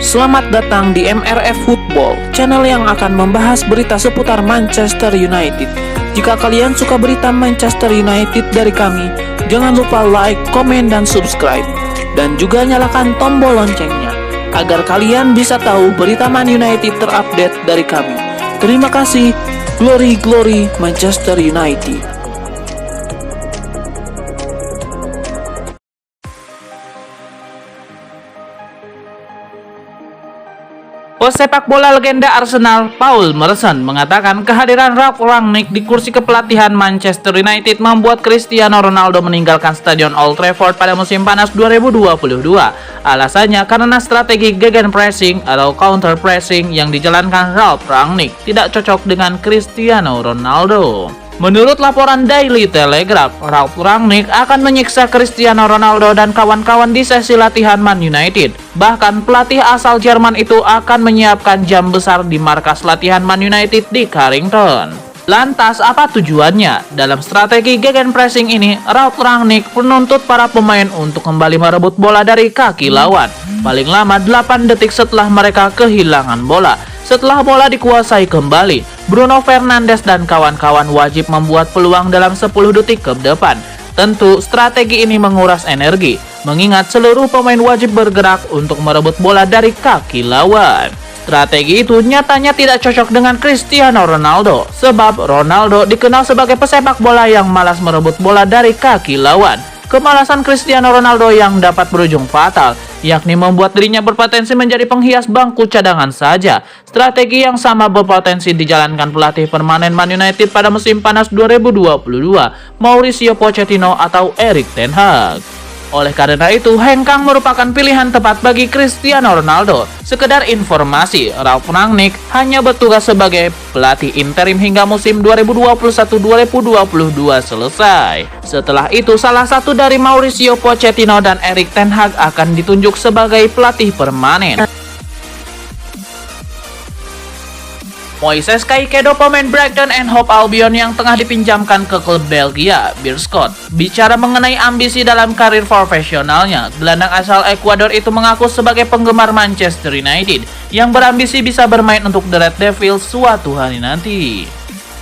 Selamat datang di MRF Football, channel yang akan membahas berita seputar Manchester United. Jika kalian suka berita Manchester United dari kami, jangan lupa like, komen, dan subscribe. Dan juga nyalakan tombol loncengnya, agar kalian bisa tahu berita Man United terupdate dari kami. Terima kasih, Glory Glory Manchester United. Pesepak bola legenda Arsenal, Paul Merson, mengatakan kehadiran Ralf Rangnick di kursi kepelatihan Manchester United membuat Cristiano Ronaldo meninggalkan Stadion Old Trafford pada musim panas 2022. Alasannya karena strategi gegenpressing atau counter pressing yang dijalankan Ralf Rangnick tidak cocok dengan Cristiano Ronaldo. Menurut laporan Daily Telegraph, Ralf Rangnick akan menyiksa Cristiano Ronaldo dan kawan-kawan di sesi latihan Man United. Bahkan pelatih asal Jerman itu akan menyiapkan jam besar di markas latihan Man United di Carrington. Lantas apa tujuannya? Dalam strategi gegenpressing ini, Ralf Rangnick menuntut para pemain untuk kembali merebut bola dari kaki lawan, paling lama 8 detik setelah mereka kehilangan bola. Setelah bola dikuasai kembali, Bruno Fernandes dan kawan-kawan wajib membuat peluang dalam 10 detik ke depan. Tentu, strategi ini menguras energi, mengingat seluruh pemain wajib bergerak untuk merebut bola dari kaki lawan. Strategi itu nyatanya tidak cocok dengan Cristiano Ronaldo, sebab Ronaldo dikenal sebagai pesepak bola yang malas merebut bola dari kaki lawan. Kemalasan Cristiano Ronaldo yang dapat berujung fatal, yakni membuat dirinya berpotensi menjadi penghias bangku cadangan saja. Strategi yang sama berpotensi dijalankan pelatih permanen Man United pada musim panas 2022, Mauricio Pochettino atau Erik ten Hag. Oleh karena itu, hengkang merupakan pilihan tepat bagi Cristiano Ronaldo. Sekedar informasi, Ralf Rangnick hanya bertugas sebagai pelatih interim hingga musim 2021-2022 selesai. Setelah itu, salah satu dari Mauricio Pochettino dan Erik ten Hag akan ditunjuk sebagai pelatih permanen. Moises Caicedo, pemain Brighton and Hove Albion yang tengah dipinjamkan ke klub Belgia, Beerschot. Bicara mengenai ambisi dalam karir profesionalnya, gelandang asal Ekuador itu mengaku sebagai penggemar Manchester United yang berambisi bisa bermain untuk The Red Devils suatu hari nanti.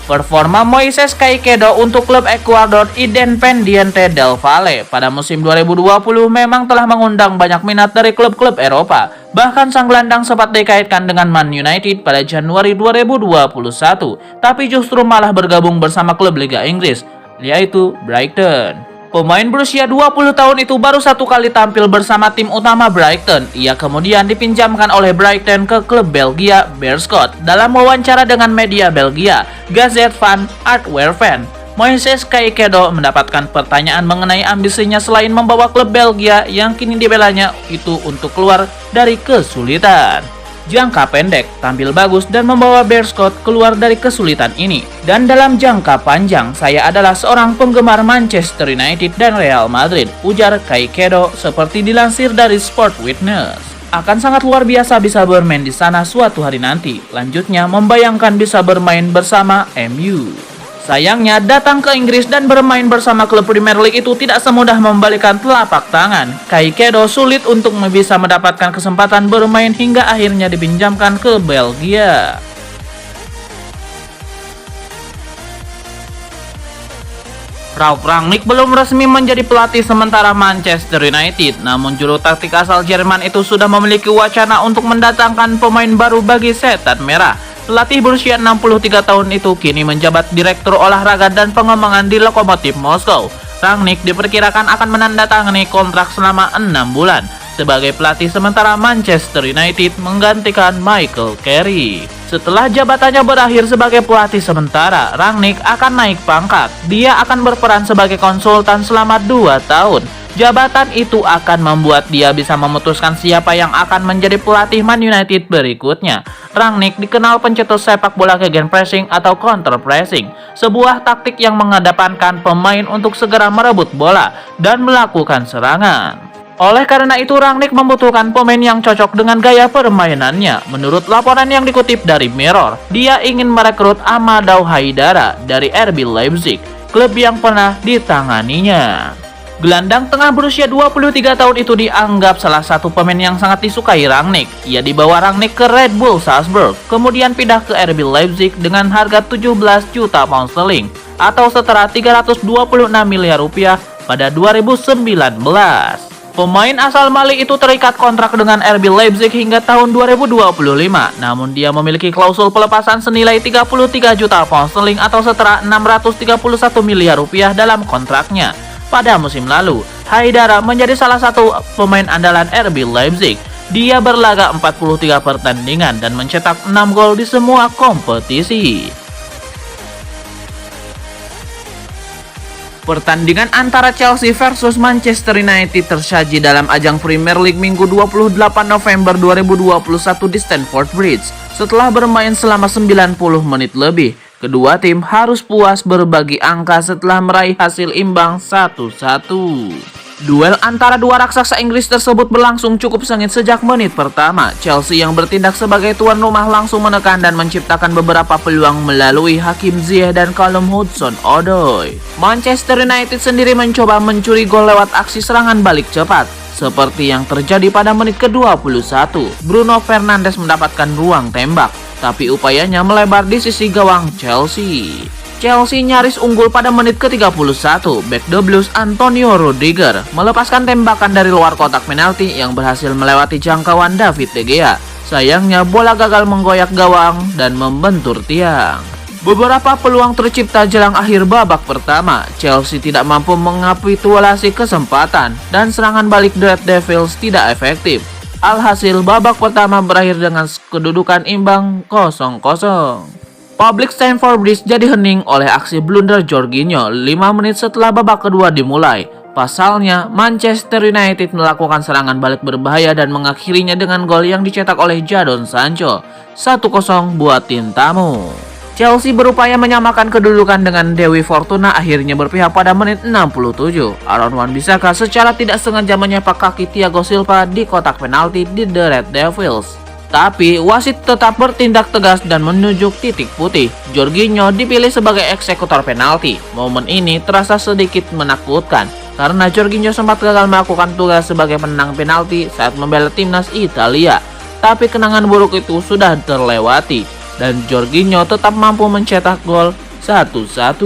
Performa Moises Caicedo untuk klub Ekuador Independiente del Valle pada musim 2020 memang telah mengundang banyak minat dari klub-klub Eropa. Bahkan sang gelandang sempat dikaitkan dengan Man United pada Januari 2021, tapi justru malah bergabung bersama klub Liga Inggris, yaitu Brighton. Pemain berusia 20 tahun itu baru satu kali tampil bersama tim utama Brighton. Ia kemudian dipinjamkan oleh Brighton ke klub Belgia, Beerschot. Dalam wawancara dengan media Belgia, Gazette van Antwerpen, Moises Caicedo mendapatkan pertanyaan mengenai ambisinya selain membawa klub Belgia yang kini dibelanya itu untuk keluar dari kesulitan. Jangka pendek, tampil bagus dan membawa Beerschot keluar dari kesulitan ini. Dan dalam jangka panjang, saya adalah seorang penggemar Manchester United dan Real Madrid, ujar Caicedo seperti dilansir dari Sport Witness. Akan sangat luar biasa bisa bermain di sana suatu hari nanti. Lanjutnya, membayangkan bisa bermain bersama MU. Sayangnya, datang ke Inggris dan bermain bersama klub Premier League itu tidak semudah membalikan telapak tangan. Caicedo sulit untuk bisa mendapatkan kesempatan bermain hingga akhirnya dipinjamkan ke Belgia. Ralf Rangnick belum resmi menjadi pelatih sementara Manchester United, namun juru taktik asal Jerman itu sudah memiliki wacana untuk mendatangkan pemain baru bagi Setan Merah. Pelatih berusia 63 tahun itu kini menjabat Direktur Olahraga dan Pengembangan di Lokomotif Moskow. Rangnick diperkirakan akan menandatangani kontrak selama 6 bulan sebagai pelatih sementara Manchester United menggantikan Michael Carrick. Setelah jabatannya berakhir sebagai pelatih sementara, Rangnick akan naik pangkat. Dia akan berperan sebagai konsultan selama 2 tahun. Jabatan itu akan membuat dia bisa memutuskan siapa yang akan menjadi pelatih Man United berikutnya. Rangnick dikenal pencetus sepak bola gegenpressing atau counter pressing, sebuah taktik yang mengedepankan pemain untuk segera merebut bola dan melakukan serangan. Oleh karena itu, Rangnick membutuhkan pemain yang cocok dengan gaya permainannya. Menurut laporan yang dikutip dari Mirror, dia ingin merekrut Amadou Haidara dari RB Leipzig, klub yang pernah ditanganinya. Gelandang tengah berusia 23 tahun itu dianggap salah satu pemain yang sangat disukai Rangnick. Ia dibawa Rangnick ke Red Bull Salzburg, kemudian pindah ke RB Leipzig dengan harga 17 juta pound sterling atau setara 326 miliar rupiah pada 2019. Pemain asal Mali itu terikat kontrak dengan RB Leipzig hingga tahun 2025, namun dia memiliki klausul pelepasan senilai 33 juta pound sterling atau setara 631 miliar rupiah dalam kontraknya. Pada musim lalu, Haidara menjadi salah satu pemain andalan RB Leipzig. Dia berlaga 43 pertandingan dan mencetak 6 gol di semua kompetisi. Pertandingan antara Chelsea versus Manchester United tersaji dalam ajang Premier League Minggu 28 November 2021 di Stamford Bridge. Setelah bermain selama 90 menit lebih, kedua tim harus puas berbagi angka setelah meraih hasil imbang 1-1. Duel antara dua raksasa Inggris tersebut berlangsung cukup sengit sejak menit pertama. Chelsea yang bertindak sebagai tuan rumah langsung menekan dan menciptakan beberapa peluang melalui Hakim Ziyech dan Callum Hudson-Odoi. Manchester United sendiri mencoba mencuri gol lewat aksi serangan balik cepat, seperti yang terjadi pada menit ke-21. Bruno Fernandes mendapatkan ruang tembak, tapi upayanya melebar di sisi gawang Chelsea. Chelsea nyaris unggul pada menit ke-31. Back the Blues Antonio Rudiger melepaskan tembakan dari luar kotak penalti yang berhasil melewati jangkauan David De Gea. Sayangnya bola gagal menggoyak gawang dan membentur tiang. Beberapa peluang tercipta jelang akhir babak pertama. Chelsea tidak mampu mengapitulasi kesempatan dan serangan balik Red Devils tidak efektif. Alhasil babak pertama berakhir dengan kedudukan imbang 0-0. Public Stamford Bridge jadi hening oleh aksi blunder Jorginho 5 menit setelah babak kedua dimulai. Pasalnya, Manchester United melakukan serangan balik berbahaya dan mengakhirinya dengan gol yang dicetak oleh Jadon Sancho. 1-0 buat tim tamu. Chelsea berupaya menyamakan kedudukan dengan Dewi Fortuna akhirnya berpihak pada menit 67. Aaron Wan-Bissaka secara tidak sengaja menyepak kaki Thiago Silva di kotak penalti di The Red Devils. Tapi wasit tetap bertindak tegas dan menunjuk titik putih. Jorginho dipilih sebagai eksekutor penalti. Momen ini terasa sedikit menakutkan karena Jorginho sempat gagal melakukan tugas sebagai penendang penalti saat membela timnas Italia. Tapi kenangan buruk itu sudah terlewati dan Jorginho tetap mampu mencetak gol 1-1.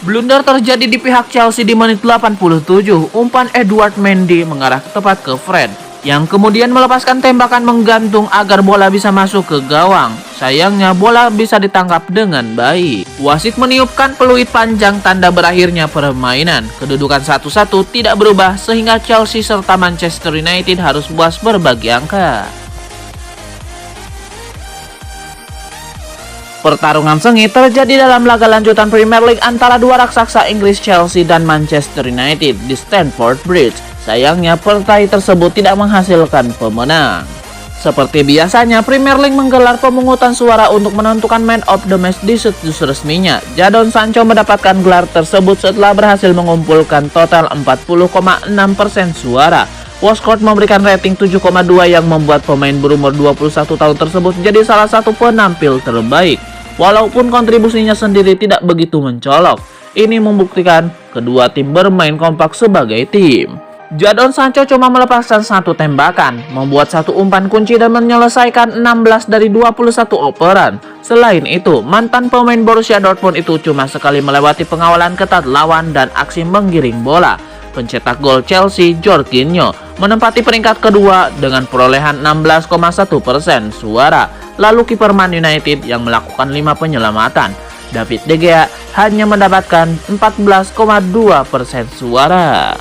Blunder terjadi di pihak Chelsea di menit 87. Umpan Edward Mendy mengarah tepat ke Fred, yang kemudian melepaskan tembakan menggantung agar bola bisa masuk ke gawang. Sayangnya bola bisa ditangkap dengan baik. Wasit meniupkan peluit panjang tanda berakhirnya permainan. Kedudukan 1-1 tidak berubah sehingga Chelsea serta Manchester United harus puas berbagi angka. Pertarungan sengit terjadi dalam laga lanjutan Premier League antara dua raksasa Inggris Chelsea dan Manchester United di Stamford Bridge. Sayangnya pertai tersebut tidak menghasilkan pemenang. Seperti biasanya, Premier League menggelar pemungutan suara untuk menentukan Man of the Match di situs resminya. Jadon Sancho mendapatkan gelar tersebut setelah berhasil mengumpulkan total 40,6% suara. Watchcourt memberikan rating 7,2 yang membuat pemain berumur 21 tahun tersebut jadi salah satu penampil terbaik. Walaupun kontribusinya sendiri tidak begitu mencolok, ini membuktikan kedua tim bermain kompak sebagai tim. Jadon Sancho cuma melepaskan satu tembakan, membuat satu umpan kunci dan menyelesaikan 16 dari 21 operan. Selain itu, mantan pemain Borussia Dortmund itu cuma sekali melewati pengawalan ketat lawan dan aksi menggiring bola. Pencetak gol Chelsea, Jorginho, menempati peringkat kedua dengan perolehan 16,1% suara. Lalu kiper Man United yang melakukan 5 penyelamatan, David De Gea, hanya mendapatkan 14,2% suara.